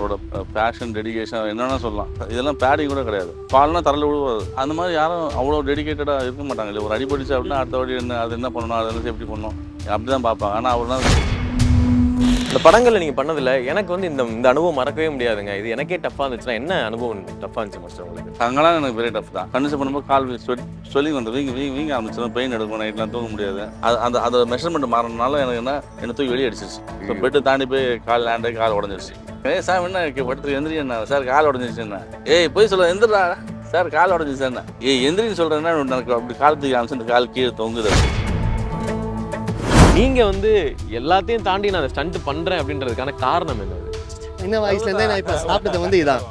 அவரோட fashion, dedication என்னென்னா சொல்லலாம். இதெல்லாம் பேடிங் கூட கிடையாது. பால்னா தரல விழுவாது. அந்த மாதிரி யாரும் அவ்வளோ டெடிகேட்டடாக இருக்க மாட்டாங்க. இல்லை ஒரு அடிபடிச்சு அப்படின்னா அடுத்த வாட்டி என்ன அது என்ன பண்ணணும், அது என்ன சேஃப்டி பண்ணணும் அப்படி தான் பார்ப்பாங்க. ஆனால் அவர்லாம் இந்த படங்களில் நீங்கள் பண்ணதில்ல, எனக்கு வந்து இந்த அனுபவம் மறக்கவே முடியாதுங்க. இது எனக்கே டஃப்பாக இருந்துச்சுன்னா என்ன அனுபவம் டஃப்பாக இருந்துச்சு மாஸ்டர் உங்களுக்கு? அங்கெல்லாம் எனக்கு பெரிய டஃப் தான். கண்டிஷன் பண்ணும்போது கால் சொல்லி வந்து வீங்க ஆரம்பிச்சிடும், பெயின் எடுக்கும், நைட்லாம் தூங்க முடியாது. அந்த மெஷர்மெண்ட் மாறினால எனக்கு என்ன தூக்கி வெளியே அடிச்சிருச்சு. இப்போ பெட்டு தாண்டி போய் கால் லேண்டு கால் உடஞ்சிருச்சு. சார் என்ன படுத்து எந்திரி என்ன சார் கால் உடஞ்சிருச்சு என்ன போய் சொல்ல எந்திரா சார் கால் உடஞ்சிச்சு என்ன எந்திரின்னு சொல்கிறேன்னா எனக்கு அப்படி கால் தூக்கி ஆரம்பிச்சு கால் கீழே தொங்குது. நீங்க வந்து எல்லாத்தையும் தாண்டி நான் ஸ்டண்ட் பண்றேன் அப்படின்றதுக்கான காரணம் என்ன? இந்த வயசுல இருந்தே நான் இப்ப சாப்பிட்டது வந்து இதான்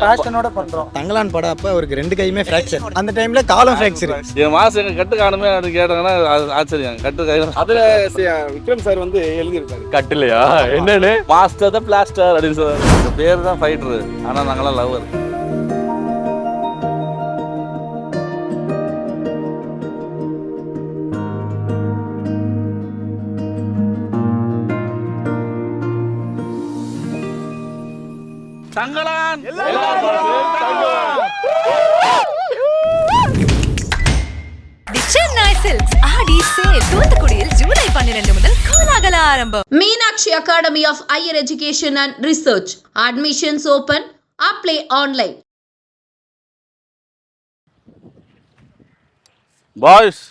பேஷனோட பண்றோம். தங்கலான் படம் அப்ப அவருக்கு 2 கையுமே ஃபிராக்சர். அந்த டைம்ல காலம் ஃபிராக்சர். என் மாசம் எங்க கட்டு காணுமே அப்படின்னு கேட்டாங்கன்னா ஆச்சரியம். கட்டு கையில அதுல விக்ரம் சார் வந்து எழுதியிருக்காரு கட்டுலையா என்னன்னு மாஸ்டர் தான் பிளாஸ்டர் அப்படின்னு சொல்லுவாங்க. பேர் தான் ஃபைட்டரு, ஆனா நாங்களாம் lover. Thangalaan Chennai silks Aadi sale தூத்துக்குடியில் ஜூலை 12 முதல் கோலாகல ஆரம்பம். Meenakshi academy of higher education and research. Admissions open. Apply online. Boys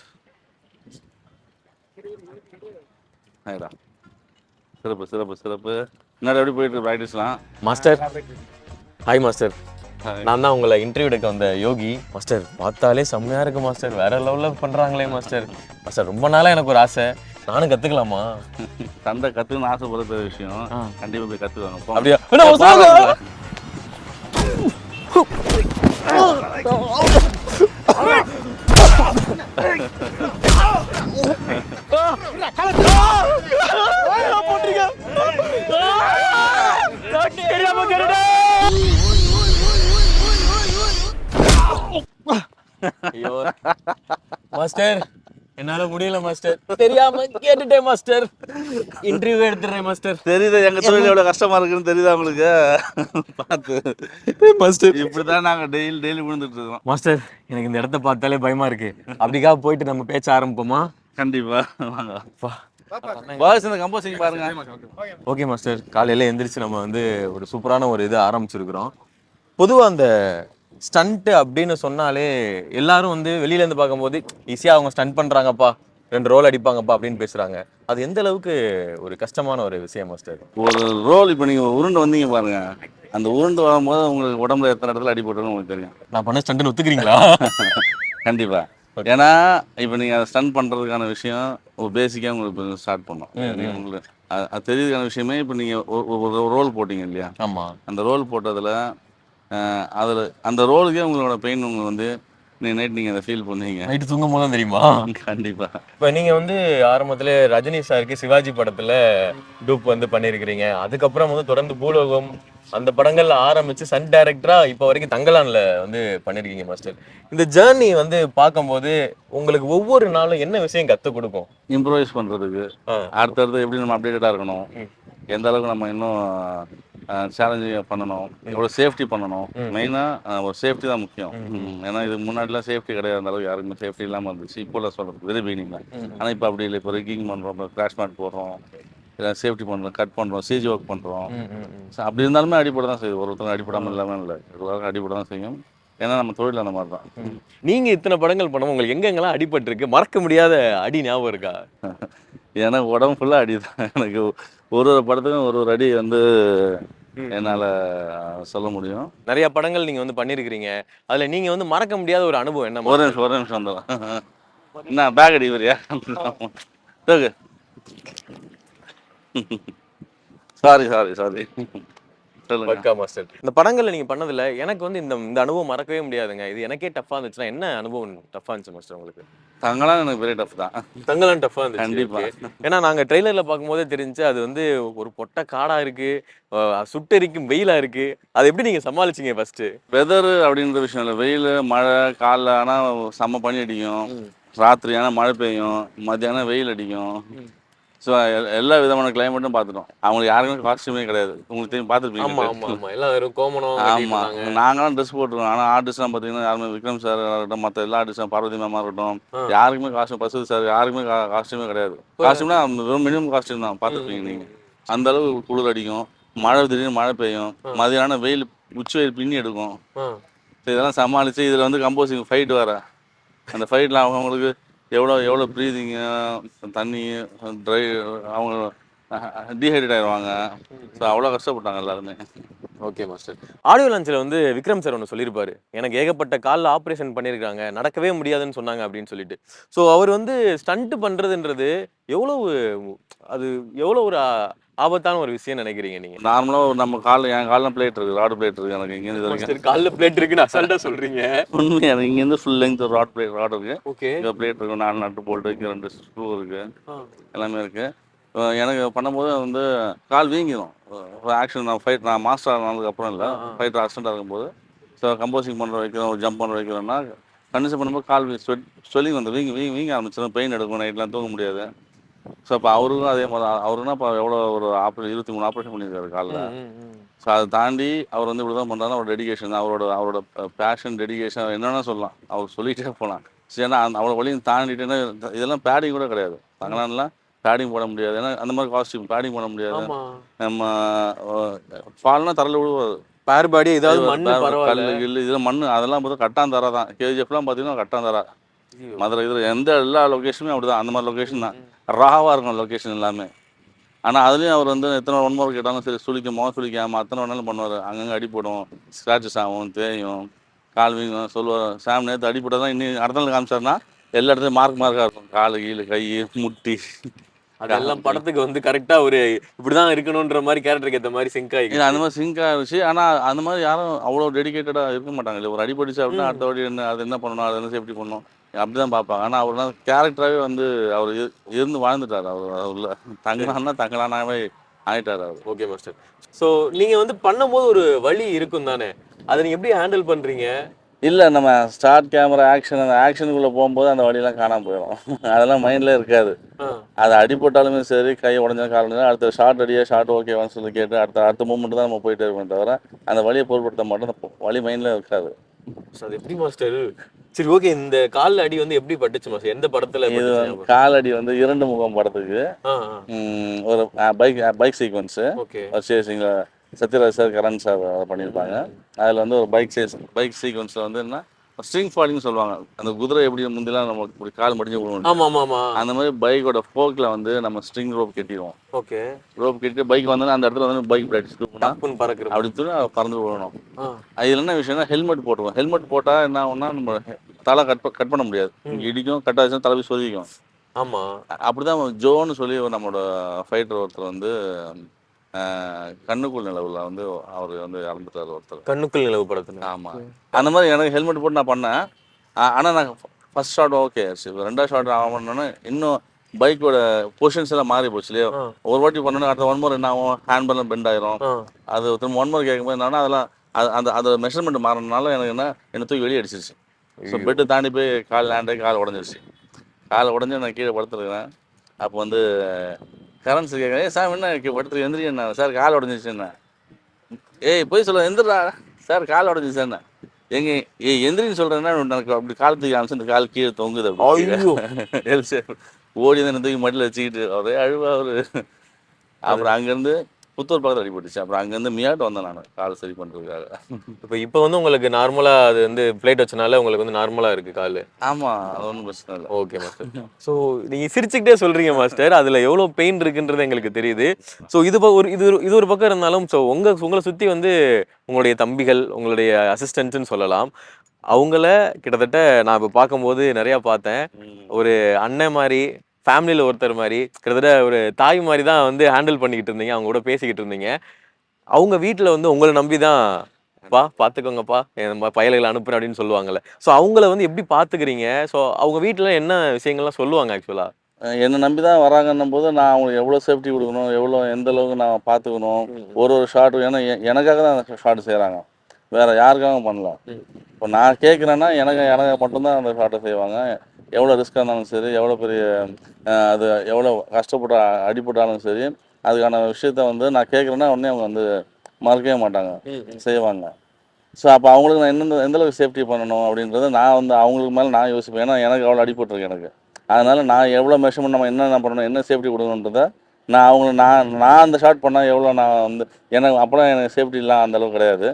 சிறப்பு சிறப்பு சிறப்பு. முன்னாடி எப்படி போயிட்டு ப்ராக்டிஸ்லாம்? மாஸ்டர் ஹாய் மாஸ்டர், நான் தான் உங்களை இன்டர்வியூ எடுக்க வந்த யோகி. மாஸ்டர் பார்த்தாலே செம்மையா இருக்கு மாஸ்டர், வேற லெவலில் பண்றாங்களே மாஸ்டர். மாஸ்டர் ரொம்ப நாளா எனக்கு ஒரு ஆசை, நானும் கத்துக்கலாமா? சண்டை கத்துக்கணும்னு ஆசைப்படுற விஷயம், கண்டிப்பா போய் கத்துவாங்க. அப்படியா? ஐயோ மாஸ்டர், என்னால முடியல மாஸ்டர், தெரியாம கேட்டுட்டேன் மாஸ்டர், இன்டர்வியூ எடுத்துறேன் மாஸ்டர். தெரியுது எங்க தொழில் எவ்வளவு கஷ்டமா இருக்குன்னு தெரியுதா உங்களுக்கு? பார்த்து மாஸ்டர் இப்படிதான் நாங்க டெய்லி விழுந்துட்டு இருக்கோம். மாஸ்டர் எனக்கு இந்த இடத்த பார்த்தாலே பயமா இருக்கு, அப்படிக்கா போயிட்டு நம்ம பேச்ச ஆரம்பிப்போமா? கண்டிப்பா வாங்க. பாய்ஸ் இந்த கம்போசிங் பாருங்க. ஓகே மாஸ்டர், காலையில எந்திரிச்சு நம்ம வந்து ஒரு சூப்பரான ஒரு இது ஆரம்பிச்சிருக்கிறோம். பொதுவா அந்த ஸ்டண்ட் அப்படின்னு சொன்னாலே எல்லாரும் வந்து வெளியில இருந்து பார்க்கும்போது ஈஸியா அவங்க ஸ்டண்ட் பண்றாங்கப்பா, 2 ரோல் அடிப்பாங்கப்பா அப்படின்னு பேசுறாங்க. அது எந்த அளவுக்கு ஒரு கஷ்டமான ஒரு விஷயம் மாஸ்டர்? ஒரு ரோல் இப்போ நீங்க உருண்டு வந்தீங்க பாருங்க, அந்த உருண்டு வரும்போது உங்களுக்கு உடம்புல எத்தனை இடத்துல அடிபட்டுன்னு உங்களுக்கு தெரியும். நான் பண்ண ஸ்டண்ட்னு ஒத்துக்கிறீங்களா? கண்டிப்பா. ஏன்னா இப்போ நீங்க அதை ஸ்டண்ட் பண்றதுக்கான விஷயம் ஒரு பேசிக்கா உங்களுக்கு ஸ்டார்ட் பண்ணோம். உங்களுக்கு அது தெரியுதுக்கான விஷயமே இப்போ நீங்க ஒரு ரோல் போட்டீங்க இல்லையா? ஆமா. அந்த ரோல் போட்டதுல அதில் அந்த ரோலுக்கே உங்களோட பெயின் உங்களுக்கு வந்து நைட் நீங்கள் அதை ஃபீல் பண்ணுவீங்க. நைட்டு தூங்கும் போது தான் தெரியுமா? கண்டிப்பாக. இப்போ நீங்கள் வந்து ஆரம்பத்தில் ரஜினி சாருக்கு சிவாஜி படத்தில் டூப் வந்து பண்ணியிருக்கிறீங்க. அதுக்கப்புறம் வந்து தொடர்ந்து பூலோகம் அந்த படங்கள்ல ஆரம்பிச்சு சன் டைரக்டரா இப்போ வரைக்கும் தங்கலான்ல வந்து பண்ணியிருக்கீங்க மாஸ்டர். இந்த ஜேர்னி வந்து பார்க்கும்போது உங்களுக்கு ஒவ்வொரு நாளும் என்ன விஷயம் கற்றுக் கொடுக்கும்? இம்ப்ரூவைஸ் பண்ணுறதுக்கு, அடுத்தடுத்து எப்படி நம்ம அப்டேட்டடாக இருக்கணும், எந்த அளவுக்கு நம்ம இன்னும் சேலஞ்சிங் பண்ணணும், எவ்வளோ சேஃப்டி பண்ணணும். மெயினாக ஒரு சேஃப்டி தான் முக்கியம். ஏன்னா இதுக்கு முன்னாடிலாம் சேஃப்டி கிடையாது, அந்த அளவுக்கு யாருக்குமே சேஃப்டி இல்லாமல் இருந்துச்சு. இப்போலாம் சொல்கிறது வெரி பிகினிங்ல. ஆனால் இப்போ அப்படி இல்லை. இப்போ ரிக்கிங் பண்ணுறோம், கிராஷ் மேட் போடுறோம், சேஃப்டி பண்ணுறோம், கட் பண்ணுறோம், சிஜி ஒர்க் பண்ணுறோம். அப்படி இருந்தாலுமே அடிப்படை தான் செய்யும். ஒருத்தர் அடிப்படாமல் இல்லாமல் இல்லை, எல்லாருக்கும் அடிப்படை தான் செய்யும். ஏன்னா நம்ம தொழில் அந்த மாதிரி தான். நீங்கள் இத்தனை படங்கள் பண்ணுவோம், உங்களுக்கு எங்கெங்கெல்லாம் அடிபட்டிருக்கு, மறக்க முடியாத அடி ஞாபகம் இருக்கா? எனக்கு உடம்பு ஃபுல்லாக அடி தான். எனக்கு ஒரு படத்துக்கும் ஒரு அடி வந்து என்னால் சொல்ல முடியும். நிறைய படங்கள் நீங்கள் வந்து பண்ணியிருக்கிறீங்க, அதில் நீங்கள் வந்து மறக்க முடியாத ஒரு அனுபவம் என்ன? ஒரு நிமிஷம் வந்துடும். என்ன பேக் அடி வரியா? சாரி மாஸ்டர், இந்த படங்கள்ல நீங்க பண்ணதுல எனக்கு வந்து இந்த அனுபவம் மறக்கவே முடியாதுங்க. இது எனக்கே டஃப்பா இருந்துச்சுன்னா என்ன அனுபவம் டஃப்பா இருந்துச்சு மாஸ்டர் உங்களுக்கு? தங்கலான் எனக்கு பெரிய டஃப் தான். தங்கலான் டஃப்பா இருந்துச்சு கண்டிப்பா. ஏன்னா நாங்க ட்ரெய்லர்ல பார்க்கும்போதே தெரிஞ்சு அது வந்து ஒரு பொட்டை காடா இருக்கு, சுட்டெரிக்கும் வெயிலா இருக்கு. அதை எப்படி நீங்க சமாளிச்சீங்க? ஃபர்ஸ்ட் வெதர் அப்படின்ற விஷயம் இல்லை, வெயில் மழை, காலைல ஆனால் செம்ம பனி அடிக்கும், ராத்திரி ஆனால் மழை பெய்யும், மத்தியானம் வெயில் அடிக்கும். ஸோ எல்லா விதமான கிளைமேட்டும் பார்த்துட்டோம். அவங்களுக்கு யாருக்குமே காஸ்டியூமே கிடையாது. உங்களுக்கு தெரியும், ஆமா பார்த்துருப்பீங்க. ஆமா ஆமா எல்லாம் வெறும் கோமணம் கட்டிட்டு ஆமாம், இருந்தாங்க. நாங்களாம் ட்ரெஸ் போட்டுருக்கோம். ஆனால் ஆர்டிஸ்ட்லாம் பார்த்தீங்கன்னா யாருமே விக்ரம் சார் இருக்கட்டும், மற்ற எல்லா ஆர்டிஸ்டும் பார்வதி மேமா இருக்கட்டும், யாருக்குமே காஸ்டியூம், பசுது சார் யாருக்குமே காஸ்டியூமே கிடையாது. காஸ்டியூம்னா வெறும் மினிமம் காஸ்டியூம் தான். பார்த்துருப்பீங்க நீங்கள். அந்த அளவுக்கு குளிர் அடிக்கும், மழை திடீர்னு மழை பெய்யும், மதியானம் வெயில் உச்சி வெயில் பின்னி எடுக்கும். ஸோ இதெல்லாம் சமாளித்து இதில் வந்து கம்போசிங் ஃபைட் வர அந்த ஃபைட்டில் அவங்களுக்கு எவ்வளோ ப்ரீதிங்கு, தண்ணி, ட்ரை, அவங்க டீஹைட்ரேட் ஆயிடுவாங்க. ஸோ அவ்வளோ கஷ்டப்பட்டாங்க எல்லாருமே. Okay master. ஆடியோ லான்ச்சில் வந்து விக்ரம் சார் ஒன்று சொல்லியிருப்பாரு, எனக்கு ஏகப்பட்ட காலில் ஆப்ரேஷன் பண்ணியிருக்காங்க, நடக்கவே முடியாதுன்னு சொன்னாங்க அப்படின்னு சொல்லிட்டு. ஸோ அவர் வந்து ஸ்டண்ட் பண்ணுறதுன்றது அது எவ்வளோ ஒரு ஆபத்தான ஒரு விஷயம் நினைக்கிறீங்க நீங்கள்? நார்மலாக நம்ம காலில், என் காலில் பிளேட் இருக்குது, ராடு பிளேட் இருக்குது எனக்கு இங்கேருந்து இது வரைக்கும். காலில் பிளேட் இருக்குன்னு அசால்ட்டாக சொல்கிறீங்க? உண்மையாக எனக்கு இங்கேருந்து ஃபுல் லெங்த் ராட் இருக்குது. ஓகே. இங்கே பிளேட் இருக்குது, 4 நட்டு போல்ட்டு இருக்குது, 2 ஸ்க்ரூ இருக்குது, எல்லாமே இருக்குது. எனக்கு பண்ணும்போது வந்து கால் வீங்கிடும். ஆக்ஷன் நான் மாஸ்டர் ஆனதுக்கப்புறம் இல்லை, ஃபைட்டர் அசிஸ்டண்டாக இருக்கும்போது. ஸோ கம்போசிங் பண்ணுற வைக்கிறோம், ஒரு ஜம்ப் பண்ணுற வைக்கிறோம்னா கண்டிஷன் பண்ணும்போது கால் ஸ்வெல்லிங் வந்து வீங்க ஆரம்பிச்சிடும், பெயின் எடுக்கும், நைட்லாம் தூங்க முடியாது. ஸோ அப்போ அவருக்கும் அதே மாதிரி, அவருன்னா இப்போ எவ்வளோ ஒரு 23 ஆப்ரேஷன் பண்ணியிருக்காரு காலில். ஸோ அதை தாண்டி அவர் வந்து இப்படி தான் பண்ணுறாருன்னா அவரோட டெடிகேஷன், அவரோட பேஷன், டெடிகேஷன் என்னென்னா சொல்லலாம், அவர் சொல்லிகிட்டே போகலாம். ஸோ ஏன்னா அவ்வளோ வழியும் தாண்டிட்டுன்னா இதெல்லாம் பேடிங் கூட கிடையாது. தங்கலான்லாம் பேடிங் போட முடியாது, ஏன்னா அந்த மாதிரி காஸ்டியூம் பேடிங் போட முடியாது. நம்ம ஃபால்னா தரல விழுவாது, பேர் பாடி ஏதாவது மண்ணு, கல் கில்லு இதெல்லாம் மண், அதெல்லாம் பார்த்தா கட்டாந்தரா தான். கேஜிஎஃப்லாம் பார்த்தீங்கன்னா கட்டாந்தரா. மதுரை இதில் எல்லா லொக்கேஷனுமே அப்படி தான், அந்த மாதிரி லொக்கேஷன் தான். ராவாக இருக்கும் லொக்கேஷன் எல்லாமே. ஆனால் அதுலேயும் அவர் வந்து எத்தனை 1 மோர் கேட்டாலும் சரி, சுளிக்காமல் அத்தனை வேணாலும் பண்ணுவார். அங்கங்கே அடி போடும், ஸ்க்ராச்சஸ் ஆகும், தேயும், கால் வீங்கும் சொல்லுவார். சாம் நேற்று அடிப்பட்டால் தான் இன்னும் அடுத்த நாள் காமிச்சார்னா எல்லா இடத்துலையும் மார்க்காக இருக்கும், காலு கீழே, கை, முட்டி. அதெல்லாம் படத்துக்கு வந்து கரெக்டாக ஒரு இப்படிதான் இருக்கணுன்ற மாதிரி கேரக்டருக்கு ஏற்ற மாதிரி சிங்க் ஆகி அந்த மாதிரி சிங்க் ஆகிடுச்சு. ஆனால் அந்த மாதிரி யாரும் அவ்வளோ டெடிக்கேட்டடாக இருக்க மாட்டாங்க. இல்லை ஒரு அடிபடிச்சு அப்படின்னா அடுத்த வாட்டி அது என்ன பண்ணணும், அது என்ன சேஃப்டி பண்ணணும், அப்படி தான் பார்ப்பாங்க. ஆனால் அவர்லாம் கேரக்டராகவே வந்து அவர் இருந்து வாழ்ந்துட்டார். அவர் தங்கலானாவே ஆகிட்டார் அவர். Okay master. ஸோ நீங்கள் வந்து பண்ணும்போது ஒரு வழி இருக்கும் தானே, அதை நீங்கள் எப்படி ஹேண்டில் பண்ணுறீங்க? இல்லை, நம்ம ஸ்டார்ட் கேமரா ஆக்ஷன், அந்த ஆக்ஷனுக்குள்ளே போகும்போது அந்த வழியெல்லாம் காணாமல் போயிடும். அதெல்லாம் மைண்டில் இருக்காது. அது அடிபட்டாலுமே சரி, கை உடஞ்சாலும் கால் உடஞ்சாலும் அடுத்த ஷார்ட் ஓகேவான்னு சொல்லி கேட்டு அடுத்த மூமெண்ட் தான் நம்ம போயிட்டே இருக்கோம் தவிர அந்த வழியை பொருட்படுத்த மாட்டோம். அந்த வழி மைண்டில் இருக்காது. அது எப்படி மாஸ்டர்? சரி ஓகே, இந்த கால் அடி வந்து எப்படி பட்டுச்சு மாஸ்டர்? எந்த படத்தில்? இது கால் அடி வந்து 2 முகம் படத்துக்கு ஒரு bike sequence, chasing Sathyaraj sir, Karan sir பண்ணியிருப்பாங்க. அதில் வந்து ஒரு பைக் சீக்வன்ஸில் வந்து என்ன ஸ்ட்ரிங் ஃபாலிங்னு சொல்லுவாங்க. அந்த குதிரை எப்படி முந்திலாம் நம்ம இப்படி கால் மடிஞ்சு விடுவோம், அந்த மாதிரி பைக்கோட ஃபோக்கில் வந்து நம்ம ஸ்ட்ரிங் ரோப் கட்டிடுவோம். ஓகே. ரோப் கட்டிட்டு பைக் வந்தோன்னா அந்த இடத்துல வந்து பைக் ப்ராக்டிஸ் பறக்குற அப்படி தூணி பறந்து விடணும். அதில் என்ன விஷயம்னா ஹெல்மெட் போட்டுருவோம். ஹெல்மெட் போட்டால் என்ன ஆகும்னா நம்ம தலை கட் பண்ண முடியாது, இடிக்கும், கட் ஆச்சுன்னா தலை போய் சொதிக்கும். ஆமாம். அப்படிதான் ஜோன்னு சொல்லி நம்மளோட ஃபைட்டர் ஒருத்தர் வந்து கண்ணுக்குள் நிலவுல வந்து அவர் வந்து இறந்துட்டார் ஒருத்தர். கண்ணுக்குள் நிலவு படத்துல? ஆமாம். அந்த மாதிரி எனக்கு ஹெல்மெட் போட்டு நான் பண்ணேன். ஆனால் நான் ஃபர்ஸ்ட் ஷாட் ஓகே, 2வது ஷாட் பண்ணோன்னா இன்னும் பைக்கோட பொசிஷன்ஸ் எல்லாம் மாறி போச்சு இல்லையா. ஒரு வாட்டி பண்ணோன்னா அடுத்த 1 மோர் என்ன ஆகும், ஹேண்ட் பேலன்ஸ் பெண்ட் ஆயிரும். அது திரும்ப 1 மோர் கேட்கும்போது என்னன்னா அதெல்லாம் அந்த மெஷர்மெண்ட் மாறினால எனக்கு என்ன தூக்கி வெளியே அடிச்சிருச்சு. ஸோ பெட்டு தாண்டி போய் கால் லேண்டாகி கால் உடஞ்சிருச்சு. கால் உடஞ்சி நான் கீழே படுத்துருக்கிறேன். அப்போ வந்து கரன்ஸ் கேட்குறேன், சார் என்ன படுத்து எந்திரி, என்ன சார் கால் உடஞ்சிச்சு, என்ன போய் சொல்ல எந்திரா சார் கால் உடஞ்சிச்சு, என்ன எந்திரின்னு சொல்கிறேன்னா எனக்கு அப்படி கால் தூக்கி காமிச்சு இந்த கால் கீழே தொங்குது. ஓடி தான் தூக்கி மடியில் வச்சுக்கிட்டு அவரே அழுவா அவரு. அப்புறம் அங்கேருந்து புத்தூர் பக்கத்தில் அடிபட்டுச்சு. அப்புறம் அங்கேருந்து மியாட்டு வந்தேன் நான் கால் சரி பண்ணுறதுக்காக. இப்போ வந்து உங்களுக்கு நார்மலாக அது வந்து பிளேட் வச்சனால உங்களுக்கு வந்து நார்மலாக இருக்குது கால்? ஆமாம், அது ஒன்றும் பிரச்சனை இல்லை. Okay master. ஸோ நீங்கள் சிரிச்சுக்கிட்டே சொல்கிறீங்க மாஸ்டர், அதில் எவ்வளோ பெயின் இருக்குன்றது எங்களுக்கு தெரியுது. ஸோ இது ஒரு பக்கம் இருந்தாலும் ஸோ உங்களை சுற்றி வந்து உங்களுடைய தம்பிகள், உங்களுடைய அசிஸ்டன்ட்ஸ்ன்னு சொல்லலாம், அவங்கள கிட்டத்தட்ட நான் இப்போ பார்க்கும்போது நிறையா பார்த்தேன். ஒரு அண்ணன் மாதிரி, ஃபேமிலியில் ஒருத்தர் மாதிரி, கிட்டத்தட்ட ஒரு தாய் மாதிரி தான் வந்து ஹேண்டில் பண்ணிக்கிட்டு இருந்தீங்க, அவங்க கூட பேசிக்கிட்டு இருந்தீங்க. அவங்க வீட்டில் வந்து உங்களை நம்பி தான் பார்த்துக்கோங்கப்பா பயல்களை அனுப்புறேன் அப்படின்னு சொல்லுவாங்கல்ல. ஸோ அவங்கள வந்து எப்படி பார்த்துக்கிறீங்க? ஸோ அவங்க வீட்டில் என்ன விஷயங்கள்லாம் சொல்லுவாங்க? ஆக்சுவலாக என்னை நம்பி தான் வராங்கன்னும் போது நான் அவங்களுக்கு எவ்வளோ சேஃப்டி கொடுக்கணும், எந்த அளவுக்கு நான் பார்த்துக்கணும், ஒரு ஷார்ட்டு. ஏன்னா எனக்காக தான் ஷார்ட் செய்கிறாங்க, வேறு யாருக்காகவும் பண்ணல. இப்போ நான் கேட்குறேன்னா எனக்கு மட்டும்தான் அந்த ஷார்ட்டை செய்வாங்க. எவ்வளோ ரிஸ்க்காக இருந்தாலும் சரி, எவ்வளோ பெரிய அது எவ்வளோ கஷ்டப்பட்டு அடிபட்டாலும் சரி, அதுக்கான விஷயத்த வந்து நான் கேட்குறேன்னா உடனே அவங்க வந்து மறக்கவே மாட்டாங்க, செய்வாங்க. ஸோ அப்போ அவங்களுக்கு நான் எந்த அளவுக்கு சேஃப்டி பண்ணணும் அப்படின்றத நான் வந்து அவங்களுக்கு மேலே நான் யோசிப்பேன். ஏன்னா எனக்கு அவ்வளோ அடிபட்டிருக்கு எனக்கு. அதனால நான் எவ்வளோ மெஷர்மெண்ட் நம்ம என்னென்ன பண்ணணும், என்ன சேஃப்டி கொடுக்கணுன்றத நான் அவங்கள நான் அந்த ஷாட் பண்ணால் எவ்வளோ நான் வந்து எனக்கு அப்போலாம் எனக்கு சேஃப்டிலாம் அந்த அளவுக்கு கிடையாது.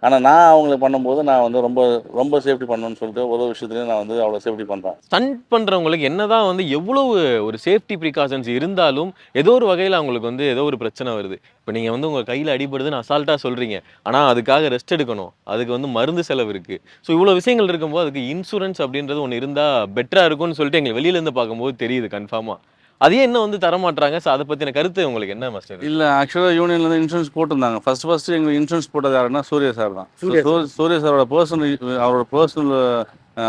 ஆனால் நான் அவங்களுக்கு பண்ணும்போது நான் வந்து ரொம்ப ரொம்ப சேஃப்டி பண்ணணும்னு சொல்லிட்டு ஒரு விஷயத்துலையும் நான் வந்து அவ்வளோ சேஃப்டி பண்ணுறேன். ஸ்டண்ட் பண்றவங்களுக்கு என்னதான் வந்து எவ்வளவு ஒரு சேஃப்டி ப்ரிகாஷன்ஸ் இருந்தாலும் ஏதோ ஒரு வகையில அவங்களுக்கு வந்து ஏதோ ஒரு பிரச்சனை வருது. இப்போ நீங்க வந்து உங்க கையில அடிபடுதுன்னு அசால்ட்டா சொல்றீங்க. ஆனா அதுக்காக ரெஸ்ட் எடுக்கணும். அதுக்கு வந்து மருந்து செலவு இருக்கு. ஸோ இவ்வளோ விஷயங்கள் இருக்கும்போது அதுக்கு இன்சூரன்ஸ் அப்படின்றது ஒன்று இருந்தா பெட்டரா இருக்கும்னு சொல்லிட்டு எங்களுக்கு வெளியில இருந்து பார்க்கும்போது தெரியுது கன்ஃபார்மா. அதையே இன்னும் வந்து தரமாட்றாங்க. ஸோ அதை பத்தின கருத்து உங்களுக்கு என்ன மாஸ்டர்? இல்லை, ஆக்சுவலாக யூனியன்லேருந்து இன்சூரன்ஸ் போட்டிருந்தாங்க. ஃபஸ்ட்டு எங்களுக்கு இன்சூரன்ஸ் போட்டது யாருன்னா சூர்யா சார் தான். சூர்யா சாரோட அவரோட பர்சனல்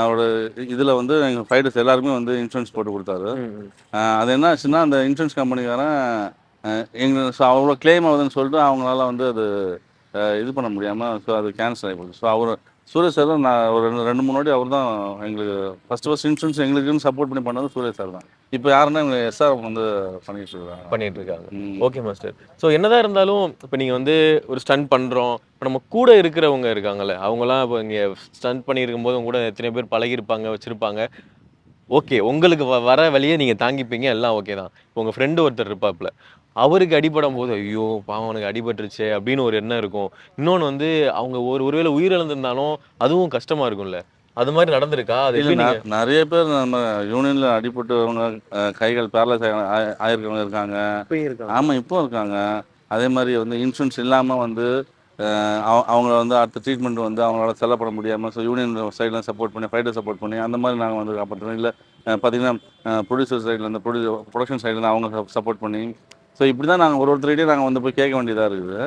அவரோட இதில் வந்து எங்கள் ஃபைட்டர்ஸ் எல்லாருக்குமே வந்து இன்சூரன்ஸ் போட்டு கொடுத்தாரு. அது என்ன ஆச்சுன்னா, அந்த இன்சூரன்ஸ் கம்பெனிக்காரன் எங்களுக்கு அவ்வளோ கிளைம் ஆகுதுன்னு சொல்லிட்டு அவங்களால வந்து அது இது பண்ண முடியாமல் ஸோ அது கேன்சல் ஆகி போச்சு. ஸோ சூர்யா சார் தான் நான் ஒரு ரெண்டு மூணு வாட்டி அவர் தான் எங்களுக்கு ஃபஸ்ட்டு இன்சூரன்ஸ் எங்களுக்குன்னு சப்போர்ட் பண்ணி பண்ணது சூர்யா சார் தான். இப்போ யாருன்னா எங்களுக்கு எஸ்ஆர் வந்து பண்ணிட்டு இருக்காங்க. Okay master. ஸோ என்னதான் இருந்தாலும் இப்போ நீங்கள் வந்து ஒரு ஸ்டண்ட் பண்ணுறோம், இப்போ நம்ம கூட இருக்கிறவங்க இருக்காங்கல்ல, அவங்களாம் இப்போ இங்கே ஸ்டண்ட் பண்ணியிருக்கும் போது உங்க கூட எத்தனை பேர் பழகிருப்பாங்க, வச்சுருப்பாங்க. ஓகே, உங்களுக்கு வர வழியை நீங்கள் தாங்கிப்பீங்க, எல்லாம் ஓகே தான். இப்போ உங்கள் ஃப்ரெண்டு ஒருத்தர் இருப்பாப்புல, அவருக்கு அடிபடும் போது ஐயோ பாவம் அவனுக்கு அடிபட்டுருச்சே அப்படின்னு ஒரு எண்ணம் இருக்கும். இன்னொன்று வந்து அவங்க ஒருவேளை உயிரிழந்திருந்தாலும் அதுவும் கஷ்டமாக இருக்கும்ல. அது மாதிரி நடந்திருக்கா? அது எப்படி நீங்க நிறைய பேர் நம்ம யூனியன்ல அடிபட்டவங்க கைகள் பேரலைஸ் ஆயிருக்கவங்க இருக்காங்க. ஆமாம், இப்போ இருக்காங்க. அதே மாதிரி வந்து இன்சூரன்ஸ் இல்லாமல் வந்து அவங்க வந்து அடுத்த ட்ரீட்மெண்ட் வந்து அவங்களால செலவு பண்ண முடியாமல் ஸோ யூனியன் சைடில் சப்போர்ட் பண்ணி ஃபைட்டர் சப்போர்ட் பண்ணி அந்த மாதிரி நாங்கள் வந்து காப்பாற்றுறோம். இல்லை பார்த்தீங்கன்னா ப்ரொடியூசர் சைடில் இருந்து ப்ரொடக்ஷன் சைடில் அவங்க சப்போர்ட் பண்ணி ஸோ இப்படி தான் நாங்கள் ஒருத்தர்கிட்டையும் நாங்கள் வந்து போய் கேட்க வேண்டியதாக இருக்குது.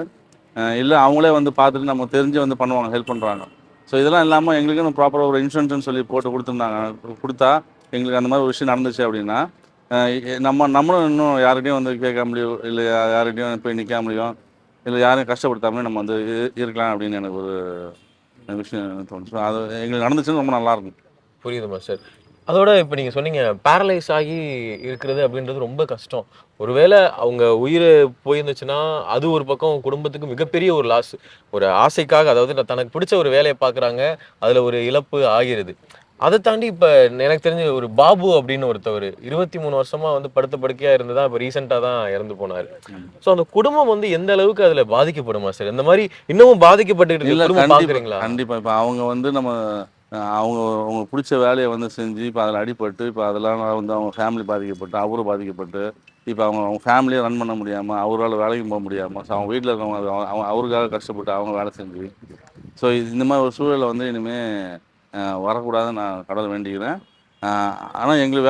இல்லை அவங்களே வந்து பார்த்துட்டு நம்ம தெரிஞ்சு வந்து பண்ணுவாங்க, ஹெல்ப் பண்ணுறாங்க. ஸோ இதெல்லாம் இல்லாமல் எங்களுக்குன்னு ப்ராப்பராக ஒரு இன்சூரன்ஸ்னு சொல்லி போட்டு கொடுத்தா எங்களுக்கு அந்த மாதிரி ஒரு விஷயம் நடந்துச்சு அப்படின்னா நம்மளும் இன்னும் யார்கிட்டையும் வந்து கேட்க முடியும், இல்லை யார்கிட்டையும் போய் நிற்க முடியும், இல்லை யாரையும் கஷ்டப்படுத்தாமலே நம்ம வந்து இருக்கலாம் அப்படின்னு எனக்கு ஒரு விஷயம் தோணுச்சு. அது எங்களுக்கு நடந்துச்சுன்னு ரொம்ப நல்லாயிருக்கும். புரியுது மாஸ்டர். அதோட இப்போ நீங்கள் சொன்னீங்க பேரலைஸ் ஆகி இருக்கிறது அப்படின்றது ரொம்ப கஷ்டம். ஒருவேளை அவங்க உயிர் போயிருந்துச்சுன்னா அது ஒரு பக்கம் குடும்பத்துக்கு மிகப்பெரிய ஒரு லாஸ். ஒரு ஆசைக்காக, அதாவது தனக்கு பிடிச்ச ஒரு வேலையை பார்க்குறாங்க, அதில் ஒரு இழப்பு ஆகிறது. அதை தாண்டி இப்போ எனக்கு தெரிஞ்ச ஒரு பாபு அப்படின்னு ஒருத்தவர் 23 வருஷமா வந்து படுத்த படுக்கையாக இருந்ததா இப்போ ரீசெண்டாக தான் இறந்து போனார். ஸோ அந்த குடும்பம் வந்து எந்த அளவுக்கு அதில் பாதிக்கப்படுமா சார்? இந்த மாதிரி இன்னமும் பாதிக்கப்பட்டு பார்க்குறீங்களா? கண்டிப்பாக. இப்போ அவங்க வந்து அவங்க பிடிச்ச வேலையை வந்து செஞ்சு இப்போ அதில் அடிபட்டு இப்போ அதெல்லாம் வந்து அவங்க ஃபேமிலி பாதிக்கப்பட்டு அவரும் பாதிக்கப்பட்டு இப்போ அவங்க ஃபேமிலியை ரன் பண்ண முடியாமல் அவரால் வேலைக்கு போக முடியாமல் ஸோ அவங்க வீட்டில் இருக்கவங்க அவருக்காக கஷ்டப்பட்டு அவங்க வேலை செஞ்சு ஸோ இந்த மாதிரி ஒரு சூழலை வந்து இனிமேல் வரக்கூடாதுன்னு நான் கடவுளை வேண்டிக்கிறேன். ஆனால் எங்கள்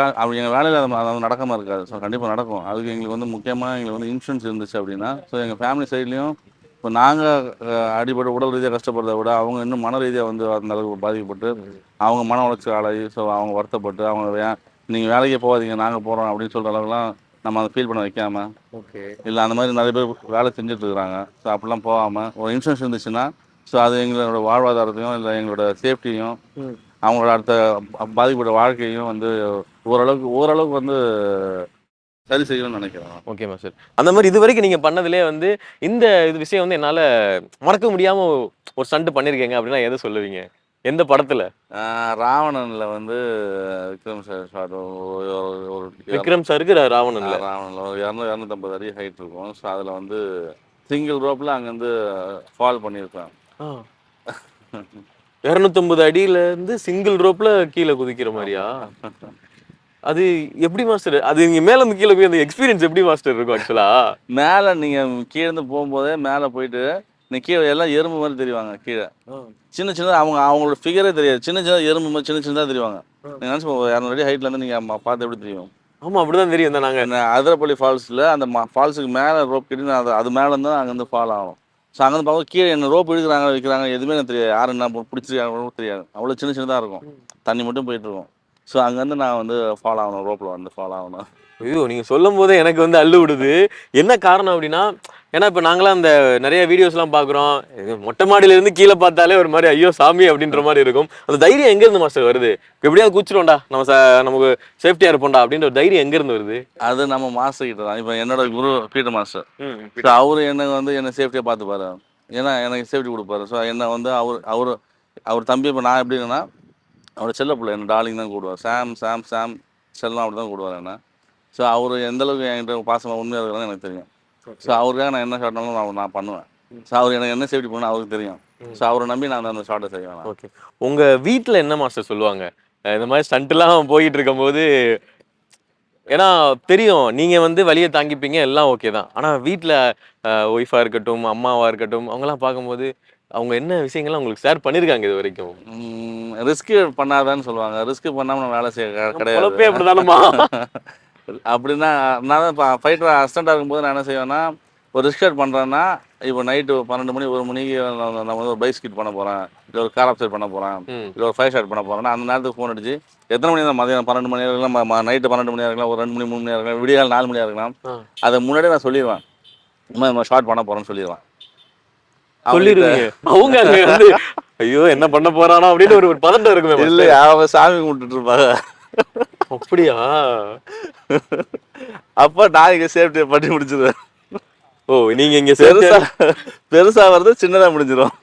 வேலையில் அது நடக்காமல் இருக்காது. ஸோ கண்டிப்பாக நடக்கும். அதுக்கு எங்களுக்கு வந்து முக்கியமாக எங்களுக்கு வந்து இன்சூரன்ஸ் இருந்துச்சு அப்படின்னா ஸோ எங்கள் ஃபேமிலி சைட்லேயும் இப்போ நாங்கள் அடிபட்டு உடல் ரீதியாக கஷ்டப்படுறத விட அவங்க இன்னும் மன ரீதியாக வந்து அந்த அளவுக்கு பாதிக்கப்பட்டு அவங்க மன உளைச்சல் ஆளாகி ஸோ அவங்க வருத்தப்பட்டு அவங்க நீங்கள் வேலைக்கே போகாதீங்க நாங்கள் போகிறோம் அப்படின்னு சொல்கிற அளவுக்குலாம் நம்ம அதை ஃபீல் பண்ண வைக்காம இல்லை அந்த மாதிரி நிறைய பேர் வேலை செஞ்சுட்டு இருக்கிறாங்க. ஸோ அப்படிலாம் போகாமல் ஒரு இன்சூரன்ஸ் இருந்துச்சுன்னா ஸோ அது எங்களோட வாழ்வாதாரத்தையும் இல்லை எங்களோட சேஃப்டியும் அவங்களோட அடுத்த பாதிக்கப்பட்ட வாழ்க்கையும் வந்து ஓரளவுக்கு வந்து சரி செய்யணும்னு நினைக்கிறேன். Okay master. அந்த மாதிரி இது வரைக்கும் நீங்கள் பண்ணதுலேயே வந்து இந்த விஷயம் வந்து என்னால் மறக்க முடியாமல் ஒரு ஸ்டண்ட் பண்ணியிருக்கீங்க அப்படின்னா எதை சொல்லுவீங்க? எந்த படத்தில்? ராவணனில் வந்து விக்ரம் சார் விக்ரம் சாருக்கு ராவணனில் ஒரு 250 அடி ஹைட் இருக்கும். ஸோ அதில் வந்து சிங்கிள் ரோப்பில் அங்கேருந்து ஃபால் பண்ணியிருப்பேன். 250 அடியிலேருந்து சிங்கிள் ரோப்பில் கீழே குதிக்கிற மாதிரியா? அது எப்படி மாஸ்டர்? அது நீங்க மேல இருந்து கீழே போய் அந்த எக்ஸ்பீரியன்ஸ் எப்படி மாஸ்டர் இருக்கும்? ஆக்சுவலா மேலே நீங்க கீழே இருந்து போகும்போதே மேலே போயிட்டு நீ கீழே எல்லாம் எறும்பு மாதிரி தெரிவாங்க. கீழே சின்ன சின்னதாக அவங்களோட ஃபிகரே தெரியாது. சின்ன எறும்பு மாதிரி சின்னதாக தெரிவாங்க. நீங்கள் நினச்சி 200 அடி ஹைட்ல இருந்து நீங்கள் பார்த்து எப்படி தெரியும்? ஆமா, அப்படிதான் தெரியும். தான் நாங்கள் அதிரப்பள்ளி ஃபால்ஸில் அந்த ஃபால்ஸுக்கு மேலே ரோப் கட்டி அது மேலே இருந்தால் அங்கேருந்து ஃபால் ஆகும். ஸோ அங்கேருந்து பார்க்க கீழே என்ன ரோப் இழுக்கிறாங்க வைக்கிறாங்க எதுவுமே எனக்கு தெரியாது. யார் என்ன பிடிச்சிருக்காங்க தெரியாது. அவ்வளோ சின்னதாக இருக்கும். தண்ணி மட்டும் போயிட்டு இருக்கும். ஸோ அங்கேருந்து நான் வந்து ஃபாலோ ஆகணும், ரோப்பில் வந்து ஃபாலோ ஆகணும். ஐயோ நீங்க சொல்லும் போதே எனக்கு வந்து அள்ளு விடுது. என்ன காரணம் அப்படின்னா, ஏன்னா இப்ப நாங்களாம் அந்த நிறைய வீடியோஸ்லாம் பாக்குறோம். மொட்டை மாடியில இருந்து கீழே பார்த்தாலே ஒரு மாதிரி ஐயோ சாமி அப்படின்ற மாதிரி இருக்கும். அந்த தைரியம் எங்க இருந்து மாஸ்டர் வருது? எப்படியாவது குச்சிட்டோம்டா, நமக்கு சேஃப்டியா இருப்போம்டா அப்படின்ற ஒரு தைரியம் எங்க இருந்து வருது? அது நம்ம மாஸ்டர் கிட்ட தான். இப்போ என்னோட குரு பீட்டர் மாஸ்டர். ஸோ அவரு என்ன சேஃப்டியா பார்த்துப்பாரு. ஏன்னா எனக்கு சேஃப்டி கொடுப்பாரு. ஸோ என்ன வந்து அவர் தம்பி இப்போ நான் எப்படின்னா அவரோட செல்ல பிள்ளை என்ன டார்லிங் தான் கூடுவார். சாம் சாம் சாம் செல்லம் அப்படி தான் கூடுவார் என்ன. ஸோ அவர் எந்தளவுக்கு என்கிட்ட பாசமாக உண்மையாக இருக்கிறான்னு எனக்கு தெரியும். ஸோ அவருக்காக நான் என்ன ஷாட்னாலும் நான் பண்ணுவேன். ஸோ அவர் எனக்கு என்ன சேஃப்டி பண்ணணும் அவருக்கு தெரியும். ஸோ அவரை நம்பி நான் அந்த ஷாட்டை செய்வேன். ஓகே. உங்க வீட்டில் என்ன மாஸ்டர் சொல்லுவாங்க இந்த மாதிரி ஸ்டண்ட்லாம் போயிட்டு இருக்கும்போது? ஏன்னா தெரியும் நீங்கள் வந்து வழியை தாங்கிப்பீங்க, எல்லாம் ஓகே தான். ஆனால் வீட்டில் ஒய்ஃபாக இருக்கட்டும், அம்மாவாக இருக்கட்டும், அவங்களாம் பார்க்கும்போது அவங்க என்ன விஷயங்கள்லாம் உங்களுக்கு ஷேர் பண்ணியிருக்காங்க இது வரைக்கும்? ரிஸ்க் பண்ணாதான்னு சொல்லுவாங்க. ரிஸ்க் பண்ணாமல் நம்ம வேலை செய்ய கிடையாது. அப்படிதானம்மா? அப்படின்னா நான் தான் இப்போ ஃபைட்டர் அசிஸ்டண்டாக இருக்கும்போது நான் என்ன செய்வேன்னா, ஒரு ரிஸ்க் ஷாட் பண்ணுறேன்னா, இப்போ நைட்டு 12 மணி 1 மணிக்கு நம்ம வந்து ஒரு பைக் ஸ்கிட் பண்ண போகிறேன், இல்லை ஒரு கார் ஆப்சைட் பண்ண போகிறேன், இல்லை ஒரு ஃபயர் ஷாட் பண்ண போகிறேன்னா அந்த நேரத்துக்கு ஃபோன் அடிச்சு எத்தனை மணி தான் மதியம் 12 மணி இருக்கலாம், நைட்டு 12 மணியாக இருக்கலாம், ஒரு 2 மணி 3 மணியாக இருக்கலாம், விடிய 4 மணியாக இருக்கலாம். அதை முன்னாடியே நான் சொல்லிடுவேன், நம்ம ஷார்ட் பண்ண போகிறோன்னு சொல்லிடுவேன். சொல்லிடுவீங்க? அவங்க அங்கே வந்து ஐயோ என்ன பண்ண போறானோ அப்படின்னு ஒரு பதட்டம் இருக்குமே. இல்லை அவங்க சாமி கும்பிட்டுட்டு இருப்பாங்க. அப்படியா? அப்போ நான் இங்கே சேஃப்டியை பண்ணி முடிச்சிடுவேன். ஓ நீங்க இங்க பெருசா வருது, சின்னதா முடிஞ்சிடும்.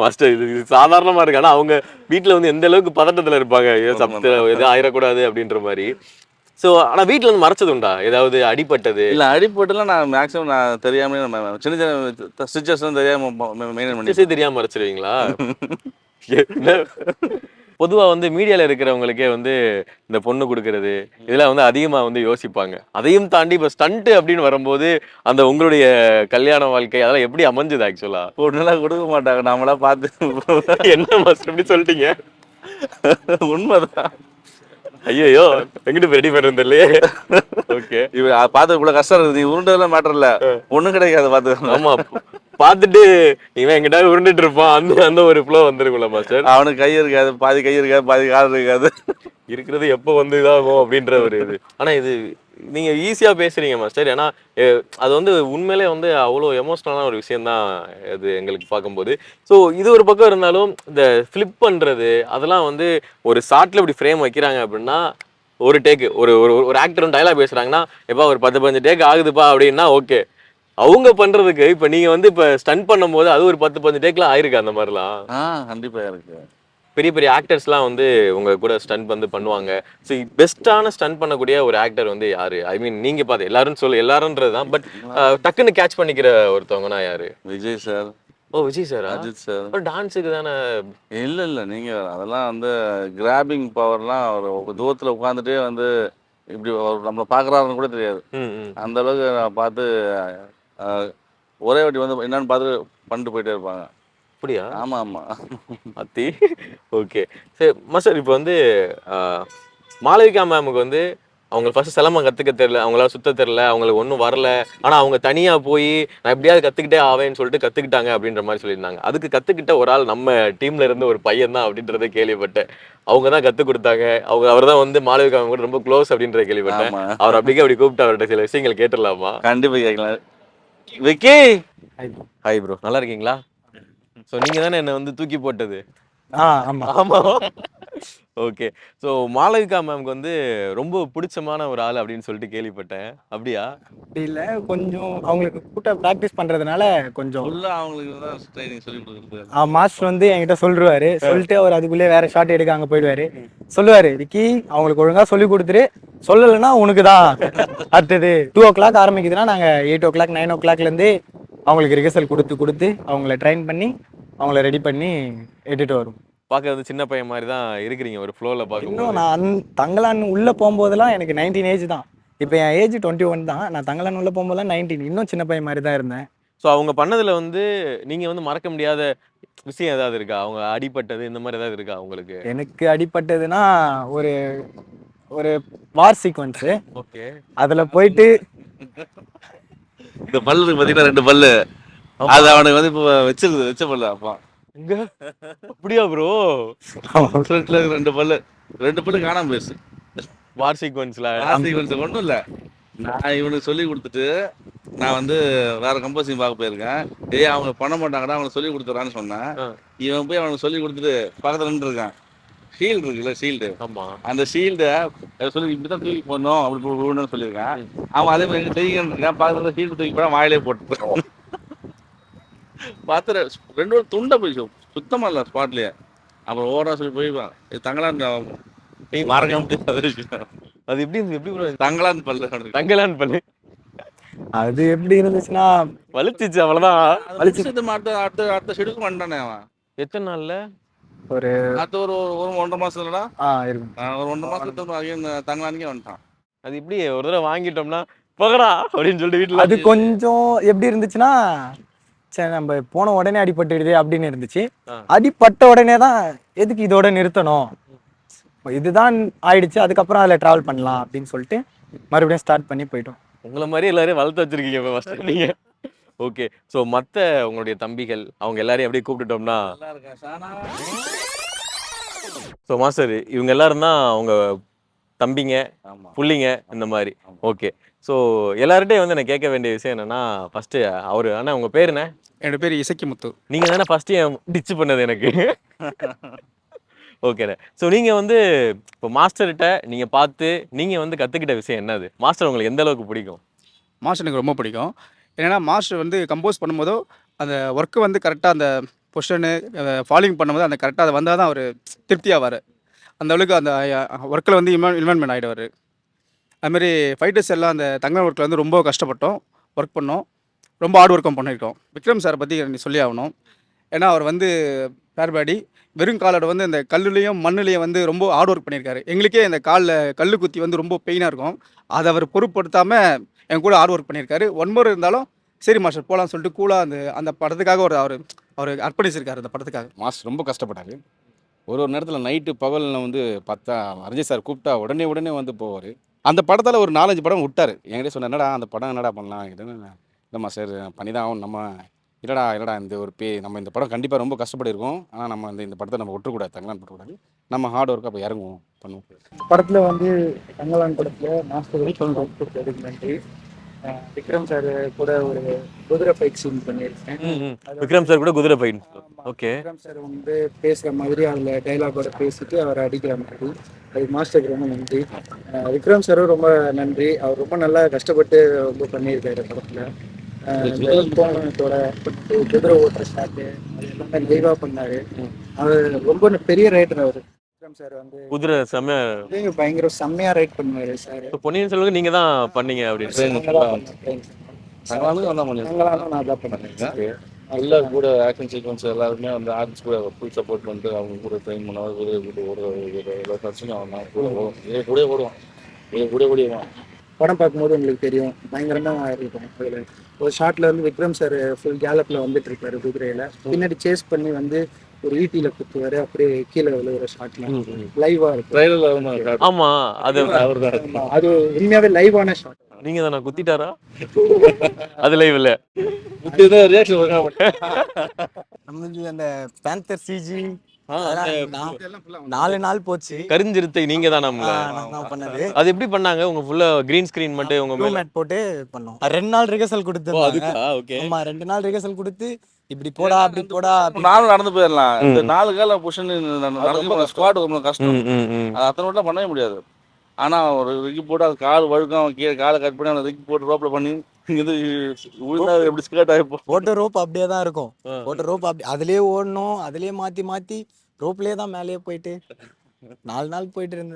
மாஸ்டர் இது சாதாரணமா இருக்கு. ஆனா அவங்க வீட்டுல வந்து எந்த அளவுக்கு பதட்டத்துல இருப்பாங்க, சப்த எதுவும் ஆயிடக்கூடாது அப்படின்ற மாதிரி. ஸோ ஆனா வீட்டுல வந்து மறைச்சது உண்டா? ஏதாவது அடிப்பட்டது? இல்ல அடிப்பட்டுலாம் நான் மேக்ஸிமம் நான் தெரியாம சின்ன சின்ன ஸ்டிச்சஸ் தெரியாம மெயின்டைன் பண்ணி தெரியாம மறைச்சிருவீங்களா? பொதுவா வந்து மீடியால இருக்கிறவங்களுக்கே வந்து இந்த பொண்ணு கொடுக்கறது இதெல்லாம் வந்து அதிகமா வந்து யோசிப்பாங்க. அதையும் தாண்டி இப்ப ஸ்டண்ட் அப்படின்னு வரும்போது அந்த உங்களுடைய கல்யாண வாழ்க்கை அதெல்லாம் எப்படி அமைஞ்சது? ஆக்சுவலா பொண்ணுலாம் கொடுக்க மாட்டாங்க, நம்மளா பார்த்து. என்ன மாஸ்டர் இப்படி சொல்லிட்டீங்க? உண்மைதான். ஐயோ எங்கிட்டு ரெடி பண்ணுறது இல்லையே. ஓகே இவ பார்த்து இவ்வளவு கஷ்டம் இருக்குது, நீ உருண்டதெல்லாம் மேட்டர் இல்ல, ஒண்ணும் கிடைக்காது பார்த்து. ஆமா பார்த்துட்டு இவன் எங்கிட்ட உருண்டுட்டு இருப்பான், அந்த ஒரு ஃப்ளோ வந்துருக்குள்ள மாஸ்டர். அவனுக்கு கை இருக்காது, பாதி கை இருக்காது, பாதி கால் இருக்காது, இருக்கிறது எப்போ வந்து இதாகும் அப்படின்ற ஒரு இது. ஆனா இது நீங்க ஈஸியா பேசுறீங்க மாஸ்டர். ஏன்னா அது வந்து உண்மையிலே வந்து அவ்வளோ எமோஷனலான ஒரு விஷயம் தான் அது எங்களுக்கு பார்க்கும்போது. ஸோ இது ஒரு பக்கம் இருந்தாலும் இந்த ஃபிளிப் பண்றது அதெல்லாம் வந்து ஒரு ஷார்ட்ல இப்படி ஃப்ரேம் வைக்கிறாங்க அப்படின்னா ஒரு டேக்கு ஒரு ஆக்டர் டைலாக் பேசுறாங்கன்னா எப்பா ஒரு 10-15 டேக் ஆகுதுப்பா அப்படின்னா ஓகே. அவங்க பண்றதுக்கு இப்ப நீங்க வந்து இப்ப ஸ்டண்ட் பண்ணும் போது அது ஒரு 10-15 டேக்லாம் ஆயிருக்கு அந்த மாதிரிலாம்? கண்டிப்பா இருக்கு. பெரிய பெரிய ஆக்டர்ஸ்லாம் வந்து உங்க கூட ஸ்டண்ட் வந்து பண்ணுவாங்க. ஸோ பெஸ்ட்டான ஸ்டண்ட் பண்ணக்கூடிய ஒரு ஆக்டர் வந்து யாரு? ஐ மீன் நீங்க பார்த்து எல்லாருன்றது தான், பட் டக்குன்னு கேட்ச் பண்ணிக்கிற ஒருத்தவங்கன்னா யாரு? விஜய் சார். ஓ விஜய் சாரா? அஜித் சார். டான்ஸுக்கு தானே? இல்ல நீங்க அதெல்லாம் வந்து கிராபிங் பவர்லாம் ஒரு தூரத்துல உட்காந்துட்டே வந்து இப்படி நம்மளை பாக்குறாருன்னு கூட தெரியாது. அந்த அளவுக்கு நான் பார்த்து ஒரே வாட்டி வந்து என்னன்னு பார்த்து பண்ணிட்டு போயிட்டே இருப்பாங்க. அப்படியா? ஆமா ஆமா அத்தி. ஓகே சரி மாஸ்டர், இப்போ வந்து மாளவிகா மேமுக்கு வந்து அவங்க ஃபர்ஸ்ட் சிலம்பம் கற்றுக்க தெரியல, அவங்களால சுத்த தெரியல, அவங்களுக்கு ஒன்றும் வரல. ஆனால் அவங்க தனியாக போய் நான் எப்படியாவது கற்றுக்கிட்டே ஆவேன்னு சொல்லிட்டு கற்றுக்கிட்டாங்க அப்படின்ற மாதிரி சொல்லியிருந்தாங்க. அதுக்கு கற்றுக்கிட்ட ஒரு ஆள் நம்ம டீமில் இருந்து ஒரு பையன் தான் அப்படின்றத கேள்விப்பட்டேன். அவங்க தான் கற்றுக் கொடுத்தாங்க. அவர் தான் வந்து மாளவிகா மேம் கூட ரொம்ப க்ளோஸ் அப்படின்றத கேள்விப்பட்டேன். அவர் அப்படியே அப்படி கூப்பிட்டு அவர்கிட்ட சில விஷயங்கள் கேட்டுடலாமா? கண்டிப்பாக கேட்கலாம். விக்கி ஹாய் ப்ரோ, நல்லா இருக்கீங்களா? ஸோ நீங்கள் தானே என்னை வந்து தூக்கி போட்டது? ஆமாம் ஆமாம். ஓகே. ஸோ மாளவிகா மேம்க்கு வந்து ரொம்ப பிடிச்சமான ஒரு ஆள் அப்படின்னு சொல்லிட்டு கேள்விப்பட்டேன். அப்படியா? அப்படி இல்லை, கொஞ்சம் அவங்களுக்கு கூட்ட ப்ராக்டிஸ் பண்ணுறதுனால கொஞ்சம் அவங்களுக்கு தான் ட்ரைனிங் சொல்லி கொடுக்குறது. மாஸ்டர் வந்து என்கிட்ட சொல்லிடுவாரு. சொல்லிட்டு அவர் அதுக்குள்ளே வேற ஷாட் எடுக்க அங்கே போயிடுவாரு. சொல்லுவாரு விக்கி அவங்களுக்கு ஒழுங்காக சொல்லி கொடுத்துரு, சொல்லலைன்னா உனக்கு தான் அடுத்தது 2 o'clock ஆரம்பிக்குதுன்னா நாங்கள் 8 o'clock 9 o'clockலேருந்து அவங்களுக்கு ரிஹர்சல் கொடுத்து அவங்கள ட்ரைன் பண்ணி அவங்கள ரெடி பண்ணி எடுத்துட்டு வரும். பார்க்கறது சின்ன பையன் மாதிரி தான் இருக்கிறீங்க ஒரு ஃப்ளோவில் பார்க்கணும். இன்னும் நான் தங்கலான்னு உள்ளே போகும்போதெல்லாம் எனக்கு 19 ஏஜ் தான். இப்போ என் ஏஜ் 21 தான். நான் தங்கலான்னு உள்ளே போகும்போதெல்லாம் 19, இன்னும் சின்ன பையன் மாதிரி தான் இருந்தேன். ஸோ அவங்க பண்ணதில் வந்து நீங்கள் வந்து மறக்க முடியாத விஷயம் ஏதாவது இருக்கா? அவங்க அடிப்பட்டது இந்த மாதிரி ஏதாவது இருக்கா உங்களுக்கு? எனக்கு அடிப்பட்டதுன்னா ஒரு ஒரு வார் சீக்வன்ஸு. ஓகே. அதில் போயிட்டு இந்த பல்லு பார்த்தீங்கன்னா 2 பல்லு, அது அவனுக்கு வந்து இப்போ வச்ச பல்லு. அப்பா எங்க அப்படியா ப்ரோ? 2 பல்லு காணாம போயிடுச்சு. வார் சீக்வன்ஸ்ல சீக்வன்ஸ் ஒன்றும் இல்லை. நான் இவனுக்கு சொல்லி கொடுத்துட்டு நான் வந்து வேற கம்போசிங் பார்க்க போயிருக்கேன். அவனுக்கு பண்ண மாட்டாங்கடா, அவனுக்கு சொல்லி கொடுத்துறான்னு சொன்னேன். இவன் போய் அவனுக்கு சொல்லி கொடுத்துட்டு பக்கத்துல நின்று இருக்கான். ஷீல்டு இருக்குல்ல, ஷீல்டு, ஆமா அந்த ஷீல்டை சொல்லி இப்படிதான் தூக்கி போடணும் அப்படி போடணும்னு சொல்லியிருக்கேன். அவன் அதே மாதிரி செய்யணும் இருக்கான். பக்கத்துல ஷீல்டு தூக்கி போட வாயிலே போட்டு பார்த்து 2 துண்டை போய் சுத்தமா இல்லை ஸ்பாட்லயே. அப்புறம் ஓவரா சொல்லி போய் தங்கலான்னு மறக்க முடியாத விஷயம். அது எப்படி bro? தங்கலான்னு பல்லு தங்கலான் பண்ணு அது எப்படி இருந்துச்சுன்னா வலிச்சிச்சு அவ்வளவுதான். வலிச்சு அடுத்த ஷெடியூல் பண்ணிட்டானே அவன். எத்தனை நாள்ல? ஒரு அடுத்த ஒரு 1.5 மாசத்துலடா, இருக்கும். ஒரு 1.5 மாசத்துக்கு அகைன் தங்கலானிக்கே வந்துட்டான். அது இப்படி ஒரு தடவை வாங்கிட்டோம்னா போகடா அப்படின்னு சொல்லிட்டு வீட்டுல அது கொஞ்சம் எப்படி இருந்துச்சுன்னா, சரி நம்ம போன உடனே அடிபட்டுடுது அப்படின்னு இருந்துச்சு. அடிப்பட்ட உடனே தான் எதுக்கு இதோட நிறுத்தணும், இதுதான் ஆயிடுச்சு, அதுக்கப்புறம் அதில் ட்ராவல் பண்ணலாம் அப்படின்னு சொல்லிட்டு மறுபடியும் ஸ்டார்ட் பண்ணி போயிட்டோம். உங்களை மாதிரி எல்லாரையும் வளர்த்து வச்சிருக்கீங்க இப்போ ஃபர்ஸ்ட் நீங்க. ஓகே, ஸோ மற்ற உங்களுடைய தம்பிகள் அவங்க எல்லாரையும் அப்படியே கூப்பிட்டுட்டோம்னா, நல்லா இருக்கேன் சானா. ஸோ மாஸ்டர் இவங்க எல்லாரும் தான் அவங்க தம்பிங்க, ஆமா. புள்ளிங்க இந்த மாதிரி. ஓகே, ஸோ எல்லார்ட்டையும் வந்து நான் கேட்க வேண்டிய விஷயம் என்னன்னா, ஃபர்ஸ்ட் அவரு அண்ணா உங்க பேர் என்ன? என்னோட பேர் இசக்கிமுத்து. நீங்க தானே ஃபர்ஸ்ட் டிச்சு பண்ணது எனக்கு. ஓகேண்ணே. ஸோ நீங்க வந்து இப்போ மாஸ்டர்கிட்ட நீங்க பார்த்து நீங்க வந்து கத்துக்கிட்ட விஷயம் என்னது? மாஸ்டர் உங்களுக்கு எந்த அளவுக்கு பிடிக்கும்? மாஸ்டர் எனக்கு ரொம்ப பிடிக்கும். ஏன்னா மாஸ்டர் வந்து கம்போஸ் பண்ணும்போதோ அந்த ஒர்க்கு வந்து கரெக்டாக அந்த பொசிஷனு ஃபாலோயிங் பண்ணும்போது அந்த கரெக்டாக அதை வந்தால் தான் அவர் திருப்தியாவார். அந்த அளவுக்கு அந்த ஒர்க்கில் வந்து இன்வால்மெண்ட் ஆகிடுவார். அதுமாரி ஃபைட்டர்ஸ் எல்லாம் அந்த தங்க ஒர்க்கில் வந்து ரொம்ப கஷ்டப்பட்டோம், ஒர்க் பண்ணோம், ரொம்ப ஹார்ட் ஒர்க்கும் பண்ணியிருக்கோம். விக்ரம் சாரை பற்றி நீ சொல்லி ஆகணும். ஏன்னா அவர் வந்து பேர்பாடி வெறும் காலோட வந்து அந்த கல்லுலேயும் மண்ணுலேயும் வந்து ரொம்ப ஹார்ட் ஒர்க் பண்ணியிருக்காரு. எங்களுக்கே இந்த காலில் கல் குத்தி வந்து ரொம்ப பெயினாக இருக்கும். அதை அவர் பொருட்படுத்தாமல் என் கூட ஹார்ட் ஒர்க் பண்ணியிருக்காரு. 1 more இருந்தாலும் சரி மாஸ்டர் போகலான்னு சொல்லிட்டு கூலாக அந்த படத்துக்காக அவர் அர்ப்பணிச்சிருக்காரு. அந்த படத்துக்காக மாஸ்டர் ரொம்ப கஷ்டப்பட்டார். ஒரு நேரத்தில் நைட்டு பகலில் வந்து பார்த்தா அஜய் சார் கூப்பிட்டா உடனே வந்து போவார். அந்த படத்தில் ஒரு 4-5 படம் விட்டார். என்கிட்ட சொன்ன என்னடா அந்த படம் என்னடா பண்ணலாம் இல்லைம்மா சார் பண்ணி தான் ஆகும். நம்ம இல்லைடா இந்த ஒரு நம்ம இந்த படம் கண்டிப்பாக ரொம்ப கஷ்டப்பட்டு ஆனால் நம்ம இந்த படத்தை நம்ம விட்டுறக்கூடாது, தங்கலான் போட்டக்கூடாது, நம்ம ஹார்ட் ஒர்க்காக அப்போ இறங்குவோம் பண்ணுவோம். படத்தில் வந்து தங்கலான் படத்தில் மாஸ்டர் நன்றி. விக்ரம் சார் கூட ஒரு குதிரை ஃபைட் சீன் பண்ணியிருக்கேன். விக்ரம் சார் கூட குதிரை ஃபைட். ஓகே, விக்ரம் சார் வந்து பேசுகிற மாதிரி அதில் டைலாகோட பேசிட்டு அவர் அடிக்கிற மாதிரி அது மாஸ்டருக்கு ரொம்ப நன்றி. விக்ரம் சாரும் ரொம்ப நன்றி. அவர் ரொம்ப நல்லா கஷ்டப்பட்டு ரொம்ப பண்ணியிருக்காரு படத்தில். கோணத்தோட குதிரை ஓட்டுற ஷாட்டு அது எல்லாமே லைவாக பண்ணார். அவர் ரொம்ப பெரிய ரைட்டர். அவர் விக்ரம் சார் வந்து குதிரை செம்ம பயங்கர செம்மையாக ரைட் பண்ணுவார் சார். பொன்னியின் செல்வன் நீங்க தான் பண்ணீங்க அப்படின்னு. தங்கலானுக்கு வந்தா பண்ணி நான் தான் பண்ணேன். நல்ல கூட ஆக்ஷன் சீக்வன்ஸ் எல்லாருமே வந்து ஆர்டிஸ்ட் கூட ஃபுல் சப்போர்ட் பண்ணிட்டு அவங்க கூட ட்ரெயின் பண்ணுவாங்க. ஒரு பிரச்சனையும் அவன் கூட ஓடுவான். படம் பார்க்கும்போது உங்களுக்கு தெரியும் பயங்கரமாக இருக்கும். அதில் ஒரு ஷார்ட்ல வந்து விக்ரம் சார் ஃபுல் கேலப்பில் வந்துட்டு இருப்பாரு குதிரையில, பின்னாடி சேஸ் பண்ணி வந்து ஒரு ஈட்டியில் குத்துவாரு, அப்படியே கீழே விழுகிற ஷாட்ல லைவா இருக்கும். ஆமா, அது அது உண்மையாவே லைவான ஷாட். நீங்க தானே குத்திட்டாரா? அது லைவ் இல்ல, நம்ம அந்த பேந்தர் சிஜி 4 நாள் போச்சு. கரிஞ்சிருத்தை நீங்க தானே பண்ணது. அது எப்படி பண்ணாங்க? உங்க ஃபுல்லா கிரீன் ஸ்கிரீன் மட்டும் உங்க மேல மேட் போட்டு பண்ணோம். 2 நாள் ரிஹர்சல் கொடுத்துருந்தாங்க. ஆமா 2 நாள் ரிஹர்சல் கொடுத்து இப்படி போடா அப்படி போடா நானும் நடந்து போயிடலாம். இந்த 4 கால புஷன் நடந்து ஸ்குவாட் ரொம்ப கஷ்டம். அது அத்தனை விட்டா பண்ணவே முடியாது. ஆனா ஒரு ரிக்கி போட்டு அது கால் வழுக்கம் கீழே காலை கட் பண்ணி அந்த ரிக்கி போட்டு ரோப்ல பண்ணி இது உழுந்தா எப்படி ஸ்கர்ட் ஆகிப்போம். போட்ட ரோப் அப்படியே தான் இருக்கும். போட்ட ரோப் அப்படி அதுலயே ஓடணும், அதுலயே மாத்தி ரோப்லயே தான் மேலேயே போயிட்டு 4 நாள் போயிட்டு இருந்து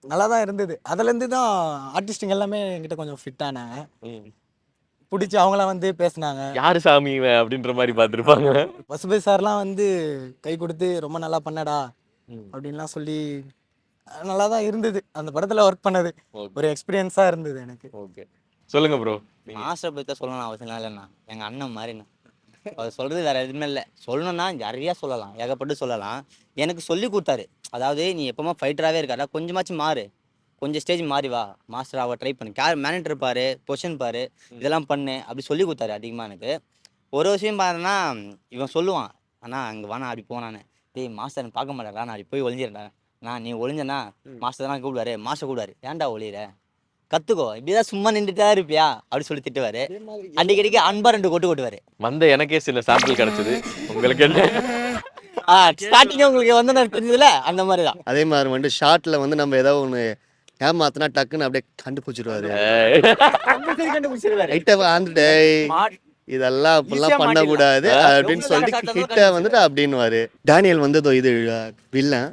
நல்லா தான் இருந்தது. அதுல இருந்து தான் ஆர்டிஸ்டுங்க எல்லாமே என்கிட்ட கொஞ்சம் ஃபிட் ஆனாங்க. பிடிச்சி அவங்களாம் வந்து பேசினாங்க, யாரு சாமி அப்படின்ற மாதிரி பார்த்துருப்பாங்க. வசுபதி சார்லாம் வந்து கை கொடுத்து ரொம்ப நல்லா பண்ணடா அப்படின்லாம் சொல்லி நல்லா தான் இருந்தது. அந்த படத்துல ஒர்க் பண்ணது ஒரு எக்ஸ்பீரியன்ஸா இருந்தது எனக்கு. ஓகே, சொல்லுங்க ப்ரோ. மாஸ்டர் பற்றி சொல்லணும் அவசியம் இல்லைண்ணா, எங்கள் அண்ணன் மாதிரிண்ணா. அவர் சொல்கிறது வேறு எதுவுமே இல்லை. சொல்லணும்னா நிறையா சொல்லலாம், ஏகப்பட்டு சொல்லலாம். எனக்கு சொல்லி கொடுத்தாரு. அதாவது நீ எப்போமா ஃபைட்டராகவே இருக்காரா, கொஞ்சமாச்சும் மாறு, கொஞ்சம் ஸ்டேஜ் மாறி வா, மாஸ்டர் அவள் ட்ரை பண்ணு, மேனேஜர் பாரு, பொசிஷன் பாரு, இதெல்லாம் பண்ணு அப்படி சொல்லி கொடுத்தாரு அதிகமாக எனக்கு. ஒரு விஷயம் பாருன்னா இவன் சொல்லுவான், ஆனால் அங்கே வானா அப்படி போனானே, டேய் மாஸ்டர் பார்க்க மாட்டாரா, நான் அப்படி போய் ஒழிஞ்சிடறேன் நீ ஒளிஞ்சனா மாஸ்டர் தான் கூப்பிடுவாரு, மாஸ்டர் கூப்பிடுவாரு, ஏன்டா ஒளியிற, கத்துக்கோ, இப்படிதான் சும்மா நின்றுட்டா இருப்பியா அப்படி சொல்லி திட்டுவாரு. அடிக்கடிக்கு அன்பா 2 கொட்டு கொட்டுவாரு. வந்த எனக்கே சில சாம்பிள் கிடைச்சது, உங்களுக்கு என்ன? ஸ்டார்டிங்கே உங்களுக்கு வந்து நான் தெரிஞ்சதுல அந்த மாதிரி தான். அதே மாதிரி வந்து ஷார்ட்ல வந்து நம்ம ஏதோ ஒன்று ஏமாத்தினா டக்குன்னு அப்படியே கண்டுபிடிச்சிருவாரு. ரைட்டா வந்துட்டு இதெல்லாம் இப்பெல்லாம் பண்ணக்கூடாது அப்படின்னு சொல்லிட்டு கிட்ட வந்துட்டு அப்படின்னுவாரு. டேனியல் வந்து இது வில்லன்,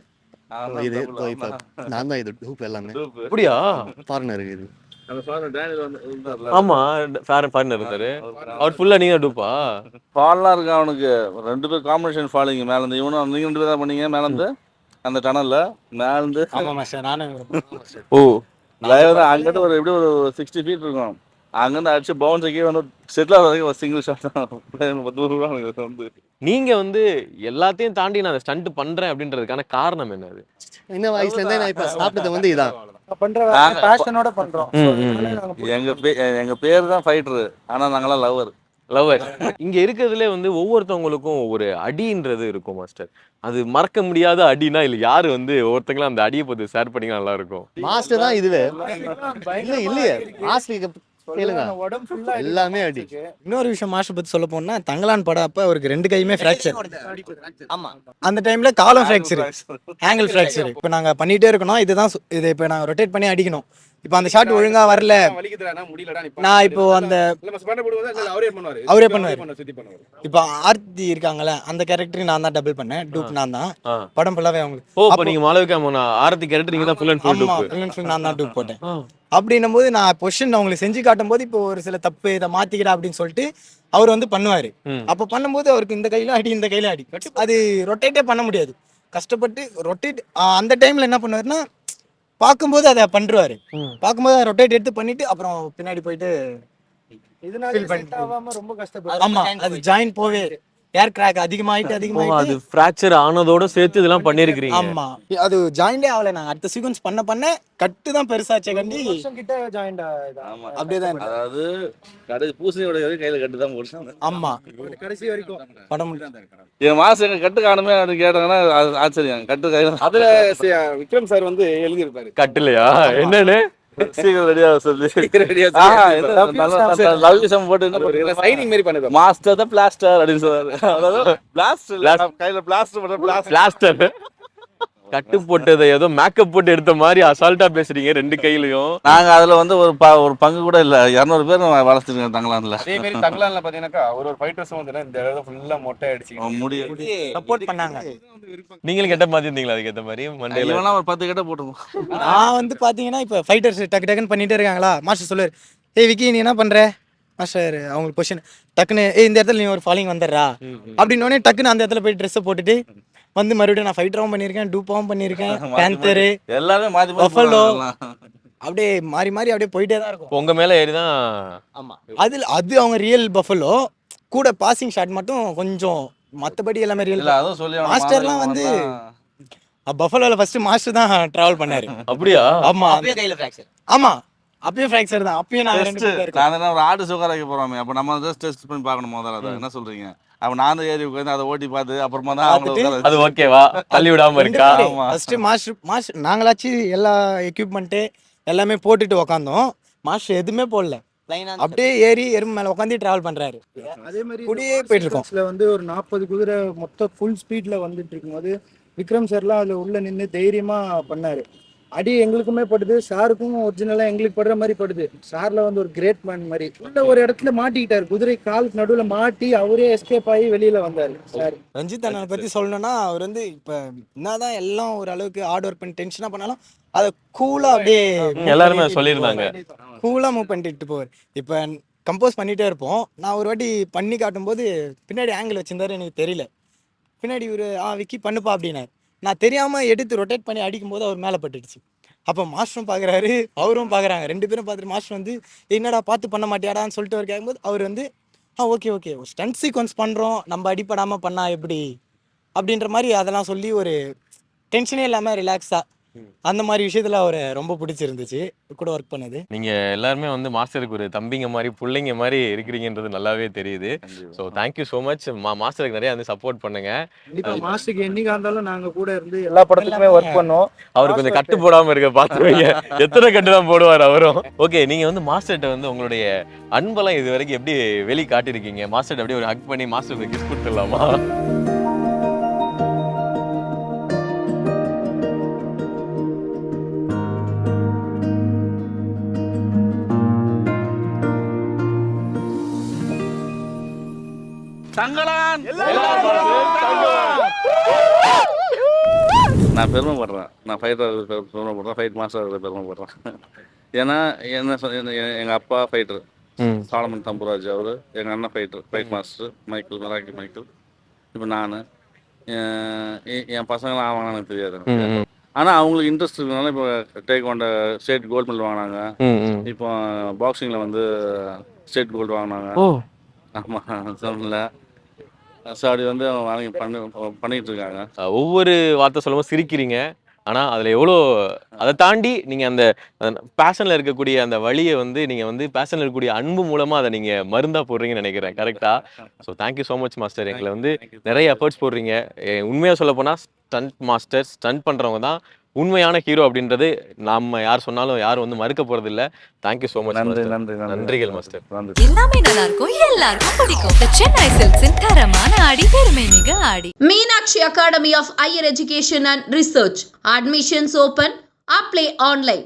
இது இப்போ நான் தான் இது டூப் எல்லாமே. அப்படியா? ஃபாரினர் இது. ஆமா, ஃபாரினர் இருந்தாரு. அவர் ஃபுல்லா நீங்க டூப்பா? ஃபால்லாம் இருக்கு அவனுக்கு. 2 பேர் காம்பினேஷன் ஃபாலிங். மேல இருந்து இவனும் நீங்க 2 பேர் தான் பண்ணீங்க. மேல இருந்து அந்த டனல்ல மேல இருந்து ஓ, அங்கிட்ட ஒரு எப்படி ஒரு 60 feet இருக்கும். அங்கிருந்து அடிச்சு பவுன்ஸுக்கே வந்து செட்டில் ஆகிறதுக்கு ஒரு சிங்கிள் ஷாட் தான் வந்து. நீங்க வந்து எல்லாத்தையும் தாண்டி நான் ஸ்டண்ட் பண்றேன் அப்படின்றதுக்கான காரணம் என்னது? சின்ன வயசுல இருந்தே நான் இப்போ சாப்பிட்டது வந்து இதான். பேஷனோட பண்றோம். எங்க பேர் தான் ஃபைட்டரு, ஆனா நாங்களாம் லவர். இங்க இருக்கிறதுல வந்து ஒவ்வொருத்தவங்களுக்கும் ஒரு அடின்றது இருக்கும் மாஸ்டர். அது மறக்க முடியாத அடினா இல்ல யாரு வந்து ஒவ்வொருத்தங்களும் அந்த அடியை பத்தி ஷேர் பண்ணீங்கன்னா நல்லா இருக்கும். மாஸ்டர் தான் இதுவே. இல்லையே மாஸ்டர் கேளுங்க, எல்லாமே அடி. இன்னொரு விஷயம் மாஸ்டர் பத்தி சொல்ல போனா, தங்கலான் படம் அப்ப அவருக்கு 2 கையுமே ஃப்ராக்சர். ஆமா, அந்த டைம்ல காலம் ஃப்ராக்சர், ஆங்கிள் ஃப்ராக்சர். இப்போ நாங்க பண்ணிட்டே இருக்கணும், இதுதான் இது இப்போ நாங்க ரொட்டேட் பண்ணி அடிக்கணும். இப்போ அந்த ஷாட் ஒழுங்கா வரல, நான் இப்போ அந்த அவரே பண்ணுவாரு. இப்போ ஆர்த்தி இருக்காங்கல்ல, அந்த கேரக்டர் நான் தான் டபுள் பண்ணேன், டூப் நான் தான். படம் ஃபுல்லாவே அவங்களுக்கு. ஓ, அப்ப நீங்க மாளவிகா ஆரத்தி கேரக்டர் நீங்க தான் full and full dupe. Full and full நான் தான் டூப் போட்டேன். அப்படின்னும் போது நான் பொசிஷன் அவங்களுக்கு செஞ்சு காட்டும் போது இப்போ ஒரு சில தப்பு இதை மாத்திக்கிடா அப்படின்னு சொல்லிட்டு அவர் வந்து பண்ணுவாரு. அப்ப பண்ணும்போது அவருக்கு இந்த கையில அடி இந்த கையில அடி, அது ரொட்டேட்டே பண்ண முடியாது. கஷ்டப்பட்டு ரொட்டேட் அந்த டைம்ல என்ன பண்ணுவாருன்னா, பார்க்கும்போது அதை பண்றாரு, பார்க்கும்போது அதை ரொட்டேட் எடுத்து பண்ணிட்டு அப்புறம் பின்னாடி போயிட்டு ரொம்ப கஷ்டப்பட்டு. ஆமா, அது ஜாயின் போவே ஏர் கிராக் அதிகமாயிட்டு அது ஃப்ராக்சர் ஆனதோட சேர்த்து இதெல்லாம் பண்ணிருக்கீங்க. ஆமா, அது ஜாயிண்டே ஆகல. நாங்க அடுத்த சீக்வன்ஸ் பண்ண கட்டு தான் பெருசாச்சே கண்டி கிட்ட ஜாயிண்ட் அப்படியே தான். அதாவது கடைசி பூசணியோட கையில கட்டு தான் போட்டாங்க. ஆமா, கடைசி வரைக்கும் படம் என் மாசம் எங்க கட்டு காணுமே அப்படின்னு கேட்டாங்கன்னா ஆச்சரியம். கட்டு கையில அதுல விக்ரம் சார் வந்து எழுதியிருப்பாரு கட்டுலையா என்னன்னு சீக்கிரம் ரெடியா சொல்லி மாஸ்டர் தான் பிளாஸ்டர் அப்படின்னு சொல்றாரு. கையில பிளாஸ்டர் கட்டு போட்டதை ஏதோ மேக்கப் போட்டு எடுத்த மாதிரி அசால்ட்டா பேசுறீங்க 2 கையிலயும். நாங்க அதுல வந்து ஒரு பங்கு கூட இல்ல, 200 பேர் வளர்த்துருக்கோம் தங்கலான்ல. அதே மாதிரி தங்கலான்ல பாத்தீங்கன்னாக்கா ஒரு ஃபைட்டர்ஸும் வந்து இந்த இடத்துல ஃபுல்லா மொட்டை அடிச்சு முடியும் சப்போர்ட் பண்ணாங்க. நீங்களும் கெட்ட மாதிரி இருந்தீங்களா? அதுக்கு ஏத்த மாதிரி மண்டையில ஒரு 10 கெட்ட போட்டுருவோம். நான் வந்து பாத்தீங்கன்னா இப்ப ஃபைட்டர்ஸ் டக்கு டக்குன்னு பண்ணிட்டே இருக்காங்களா, மாஸ்டர் சொல்லுவாரு, ஏய் விக்கி நீ என்ன பண்ற மாஸ்டர், அவங்களுக்கு பொசிஷன் டக்குன்னு இந்த இடத்துல நீ ஒரு ஃபாலிங் வந்துடுறா அப்படின்னோடனே டக்குன்னு அந்த இடத்துல போய் ட்ரெஸ்ஸை போட்டுட்டு வந்து மறுபடியும் நான் ஃபைட்டராகவும் பண்ணியிருக்கேன், டூப்பாகவும் பண்ணியிருக்கேன், பேந்தரு எல்லாமே மாத்தி பஃபலோ அப்படியே மாறி மாறி அப்படியே போயிட்டே தான் இருக்கும். உங்க மேல ஏறிதான். ஆமா, அது அவங்க ரியல் பஃபலோ கூட பாசிங் ஷாட் மட்டும் கொஞ்சம், மற்றபடி எல்லாமே ரியல். அதுவும் சொல்லி மாஸ்டர்லாம் வந்து பஃபலோல ஃபர்ஸ்ட் மாஸ்டர் தான் டிராவல் பண்ணாரு. அப்படியா? ஆமா, அப்படியே கையில ஃப்ராக்சர். ஆமா, அப்பயும் ஃப்ராக்சர் தான். அப்பயும் நான் ஒரு ஆடு சுகர் வைக்க போறோமே, அப்ப நம்ம டெஸ்ட் பண்ணி பார்க்கணும் முதல்ல. அதை என்ன சொல்றீங்க? அப்ப நான் தான் ஏறி உட்காந்து அதை ஓட்டி பார்த்து அப்புறமா தான் அது ஓகேவா தள்ளி விடாம இருக்கா? ஃபர்ஸ்ட் மாஸ்டர் நாங்களாச்சு எல்லா எக்யூப்மெண்ட்டு எல்லாமே போட்டுட்டு உக்காந்தோம், மாஸ்டர் எதுவுமே போடல, அப்படியே ஏறி எறும்பு மேல உட்காந்து டிராவல் பண்றாரு. அதே மாதிரி கூடயே போயிட்டு இருக்கோம். வந்து ஒரு 40 குதிரை மொத்த ஃபுல் ஸ்பீட்ல வந்துட்டு இருக்கும்போது விக்ரம் சார்லாம் அதுல உள்ள நின்று தைரியமா பண்ணாரு. அடி எங்களுக்குமே படுது, சாருக்கும் ஒரிஜினலா எங்களுக்கு படுற மாதிரி படுது. சார்ல வந்து ஒரு கிரேட் மேன் மாதிரி உள்ள ஒரு இடத்துல மாட்டிக்கிட்டாரு, குதிரை காலுக்கு நடுவுல மாட்டி அவரே எஸ்கேப் ஆகி வெளியில வந்தாரு சார். ரஞ்சித் அண்ணனை பத்தி சொல்லணும்னா, அவர் வந்து இப்ப என்னதான் எல்லாம் ஒரு அளவுக்கு ஹார்ட் ஒர்க் பண்ணி டென்ஷனா பண்ணாலும் அதை கூலா அப்படியே எல்லாருமே சொல்லியிருந்தாங்க, கூலா மூவ் பண்ணிட்டு போவார். இப்ப கம்போஸ் பண்ணிட்டே இருப்போம், நான் ஒரு வாட்டி பண்ணி காட்டும் போது பின்னாடி ஆங்கிள் வச்சிருந்தாரு, எனக்கு தெரியல. பின்னாடி ஒரு விக்கி பண்ணுப்பா அப்படின்னாரு. நான் தெரியாம எடுத்து ரொட்டேட் பண்ணி அடிக்கும் போது அவர் மேலே பட்டுடுச்சு. அப்போ மாஸ்டரும் பார்க்குறாரு, அவரும் பார்க்குறாங்க. 2 பேரும் பார்த்துட்டு மாஸ்டர் வந்து என்னடா பார்த்து பண்ண மாட்டியாடான்னு சொல்லிட்டு அவர் கேட்கும்போது அவர் வந்து ஓகே ஸ்டண்ட் சீக்வன்ஸ் பண்ணுறோம், நம்ம அடிப்படாமல் பண்ணா எப்படி அப்படின்ற மாதிரி அதெல்லாம் சொல்லி ஒரு டென்ஷனே இல்லாமல் ரிலாக்ஸாக அந்த மாதிரி விஷயத்துல அவரை ரொம்ப பிடிச்சிருந்துச்சு கூட ஒர்க் பண்ணது. நீங்க எல்லாருமே வந்து மாஸ்டருக்கு ஒரு தம்பிங்க மாதிரி பிள்ளைங்க மாதிரி இருக்கிறீங்கன்றது நல்லாவே தெரியுது. So thank you so much. மாஸ்டருக்கு நிறைய வந்து சப்போர்ட் பண்ணுங்க. கண்டிப்பா மாஸ்டருக்கு என்னைக்கா இருந்தாலும் நாங்க கூட இருந்து எல்லா படத்துக்குமே ஒர்க் பண்ணோம். அவர் கொஞ்சம் கட்டு போடாம இருக்க பாத்துருவீங்க. எத்தனை கட்டு தான் போடுவார் அவரும். ஓகே, நீங்க வந்து மாஸ்டர்கிட்ட வந்து உங்களுடைய அன்பெல்லாம் இது வரைக்கும் எப்படி வெளி காட்டியிருக்கீங்க? மாஸ்டர் அப்படியே ஒரு ஹக் பண்ணி மாஸ்டருக்கு கிஸ் கொடுத்துடலாமா? நான் பெருமைப்படுறேன். நான் ஃபைட்டர் பெருமைப்படுறேன், ஃபைட் மாஸ்டர் பெருமைப்படுறேன். ஏன்னா என்ன எங்கள் அப்பா ஃபைட்டர் சாலமன் தம்புராஜ், அவர் எங்கள் அண்ணன் ஃபைட் மாஸ்டர் மைக்கேல், மெராக்கி மைக்கேல். இப்போ நான் என் பசங்களாம் ஆவாங்கன்னு எனக்கு தெரியாது. ஆனால் அவங்களுக்கு இன்ட்ரெஸ்ட் இருக்கனால இப்போ டேக்வாண்டோ ஸ்டேட் கோல்டு மெடல் வாங்கினாங்க. இப்போ பாக்ஸிங்கில் வந்து ஸ்டேட் கோல்டு வாங்கினாங்க. ஆமாம் சொல்லல. ஸோ அப்படி வந்து அவங்க பண்ணிட்டு இருக்காங்க. ஒவ்வொரு வார்த்தை சொல்லும்போது சிரிக்கிறீங்க. ஆனால் அதில் எவ்வளோ அதை தாண்டி நீங்கள் அந்த பேஷனில் இருக்கக்கூடிய அந்த வழியை வந்து நீங்கள் வந்து பேஷனில் இருக்கக்கூடிய அன்பு மூலமாக அதை நீங்கள் மருந்தாக போடுறீங்கன்னு நினைக்கிறேன். கரெக்டாக? So thank you so much master. எங்களை வந்து நிறைய எஃபர்ட்ஸ் போடுறீங்க. உண்மையாக சொல்ல போனால் ஸ்டண்ட் மாஸ்டர், ஸ்டண்ட் பண்ணுறவங்க தான் உண்மையான ஹீரோ அப்படின்றது நம்ம யார் சொன்னாலும் யாரும் வந்து மறுக்க போகிறது இல்லை. Thank you so much. நன்றிகள் மாஸ்டர். எல்லாமே நல்லா இருக்கும், எல்லாருக்கும் பிடிக்கும். The Chennai Silks இன் தரமான ஆடி, பெருமை மிக ஆடி. Meenakshi Academy of Higher Education and Research. Admissions open. Apply online.